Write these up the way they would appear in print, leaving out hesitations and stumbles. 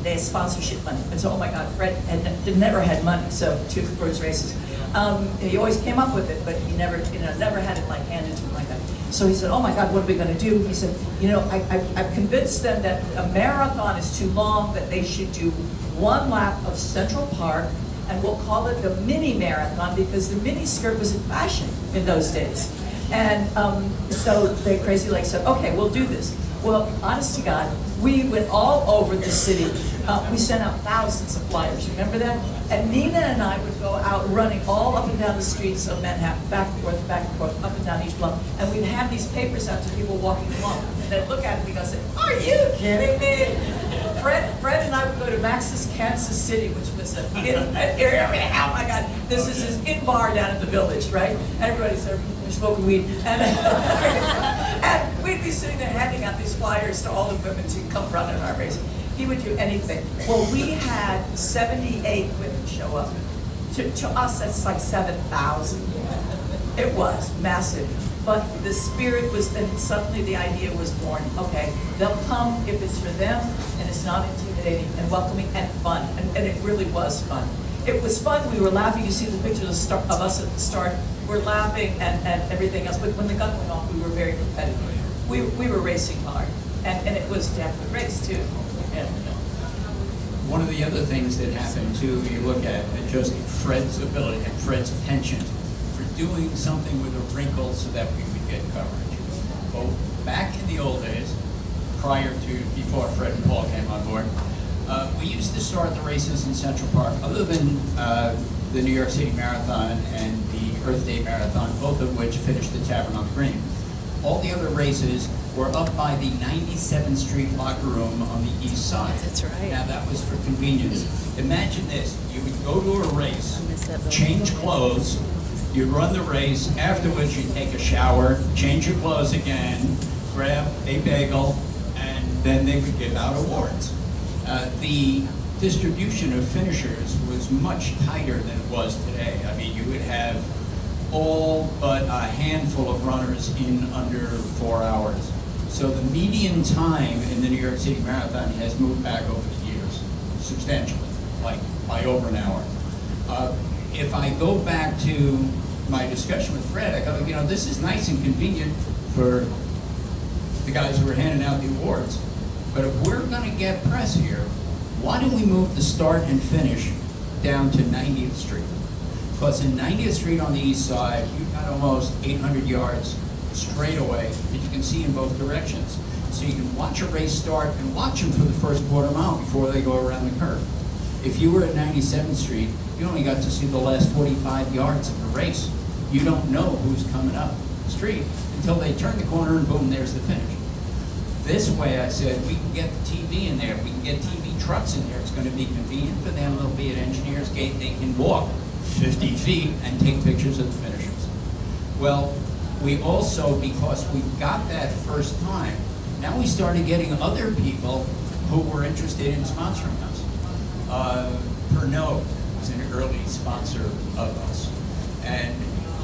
they had sponsorship money. And so, oh my God, Fred had never had money, so for his races. He always came up with it, but he never had it like handed to him like that. So he said, oh my God, what are we gonna do? He said, I've convinced them that a marathon is too long, that they should do one lap of Central Park, and we'll call it the mini marathon because the mini skirt was in fashion in those days. And so the Crazy Legs said, okay, we'll do this. Well, honest to God, we went all over the city. We sent out thousands of flyers, remember that? And Nina and I would go out running all up and down the streets of Manhattan, back and forth, up and down each block. And we'd have these papers out to people walking along. And they'd look at me and say, are you kidding me? Fred and I would go to Max's Kansas City, which was an area, oh my God, this is his in bar down in the Village, right? Everybody said, we're smoking weed. And we'd be sitting there handing out these flyers to all the women to come run in our race. He would do anything. Well, we had 78 women show up. To us, that's like 7,000. It was massive. But the spirit was, and suddenly the idea was born. Okay, they'll come if it's for them, and it's not intimidating and welcoming and fun. And it really was fun. It was fun. We were laughing. You see the pictures of us at the start. We're laughing and everything else. But when the gun went off, we were very competitive. We were racing hard. And it was a damn good race, too. Yeah. One of the other things that happened, too, you look at just Fred's ability and Fred's penchant for doing something with a wrinkle so that we would get coverage. Well, back in the old days, before Fred and Paul came on board, we used to start the races in Central Park, other than the New York City Marathon and the Earth Day Marathon, both of which finished the Tavern on the Green. All the other races were up by the 97th Street locker room on the east side. That's right. Now that was for convenience. Imagine this, you would go to a race, change clothes, you'd run the race, afterwards you'd take a shower, change your clothes again, grab a bagel, and then they would give out awards. The distribution of finishers was much tighter than it was today. I mean, you would have all but a handful of runners in under 4 hours. So the median time in the New York City Marathon has moved back over the years, substantially, like by over an hour. If I go back to my discussion with Fred, I go, this is nice and convenient for the guys who are handing out the awards, but if we're gonna get press here, why don't we move the start and finish down to 90th Street? Because in 90th Street on the east side, you've got almost 800 yards straight away that you can see in both directions. So you can watch a race start and watch them for the first quarter mile before they go around the curve. If you were at 97th Street, you only got to see the last 45 yards of the race. You don't know who's coming up the street until they turn the corner and boom, there's the finish. This way, I said, we can get the TV in there, we can get TV trucks in there. It's going to be convenient for them. They'll be at Engineers Gate. They can walk 50 feet and take pictures of the finishers. Well, we also, because we got that first time, now we started getting other people who were interested in sponsoring us. Pernod was an early sponsor of us. And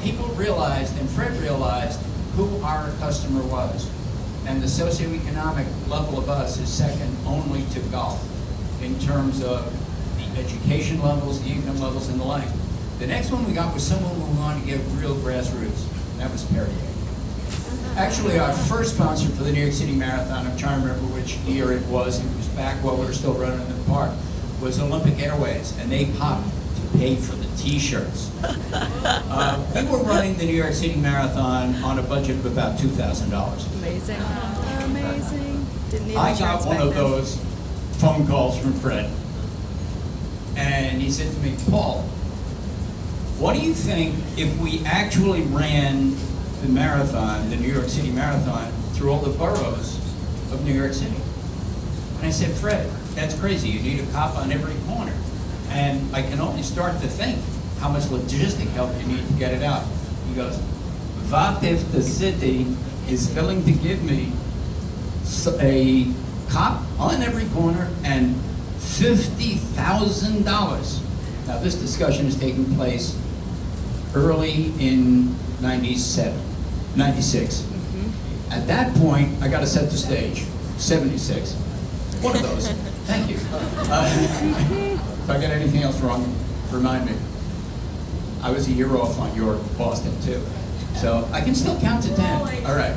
people realized, and Fred realized, who our customer was. And the socioeconomic level of us is second only to golf in terms of the education levels, the income levels, and the like. The next one we got was someone who wanted to get real grassroots. That was Perrier. Actually, our first sponsor for the New York City Marathon, I'm trying to remember which year it was back while we were still running in the park, was Olympic Airways, and they popped to pay for the t-shirts. We were running the New York City Marathon on a budget of about $2,000. Amazing. Amazing. Didn't need I got one of those phone calls from Fred, and he said to me, Paul, what do you think if we actually ran the marathon, the New York City Marathon, through all the boroughs of New York City? And I said, Fred, that's crazy. You need a cop on every corner. And I can only start to think how much logistic help you need to get it out. He goes, what if the city is willing to give me a cop on every corner and $50,000? Now this discussion is taking place early in 96. At that point, I got to set the stage, 76. One of those. Thank you. If I get anything else wrong, remind me. I was a year off on your Boston too. So I can still count to 10. All right.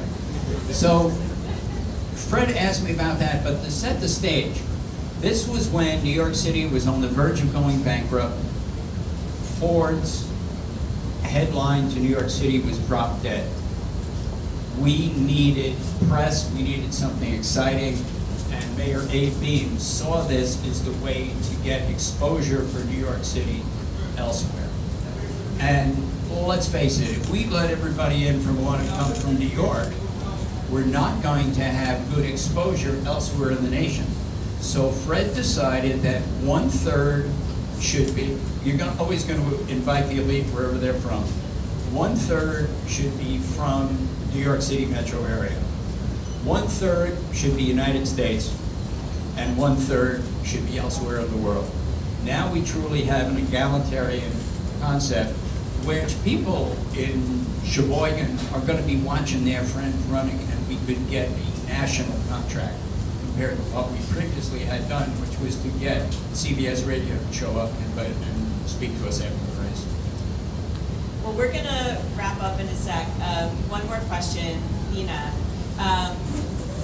So Fred asked me about that, but to set the stage, this was when New York City was on the verge of going bankrupt. Ford's headline to New York City was drop dead. We needed press, we needed something exciting, and Mayor Abe Beam saw this as the way to get exposure for New York City elsewhere. And let's face it, if we let everybody in from want to come from New York, we're not going to have good exposure elsewhere in the nation. So Fred decided that 1/3 should be, you're always going to invite the elite wherever they're from. 1/3 should be from New York City metro area. 1/3 should be United States, and 1/3 should be elsewhere in the world. Now we truly have an egalitarian concept where people in Sheboygan are going to be watching their friends running, and we could get a national contract compared to what we previously had done, which was to get CBS Radio to show up and speak to us after the race. Well, we're going to wrap up in a sec. One more question, Nina.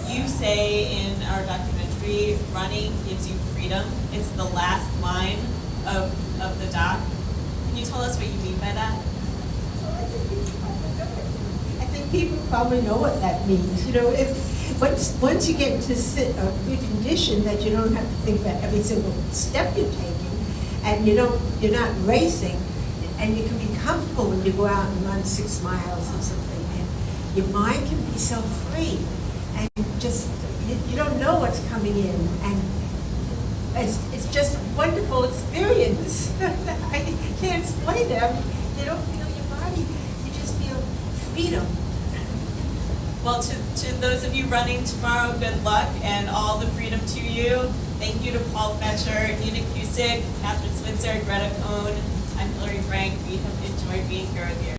You say in our documentary, running gives you freedom. It's the last line of the doc. Can you tell us what you mean by that? I think people probably know what that means. You know, if once you get into a good condition that you don't have to think about every single step you're taking, and you're not racing, and you can be comfortable when you go out and run 6 miles or something, and your mind can be so free, and just you don't know what's coming in, and it's just a wonderful experience. I can't explain it. You don't feel your body, you just feel freedom. Well, to those of you running tomorrow, good luck and all the freedom to you. Thank you to Paul Fetcher, Nina Cusick, Catherine Switzer, Greta Cohn. I'm Hillary Frank. We have enjoyed being here with you.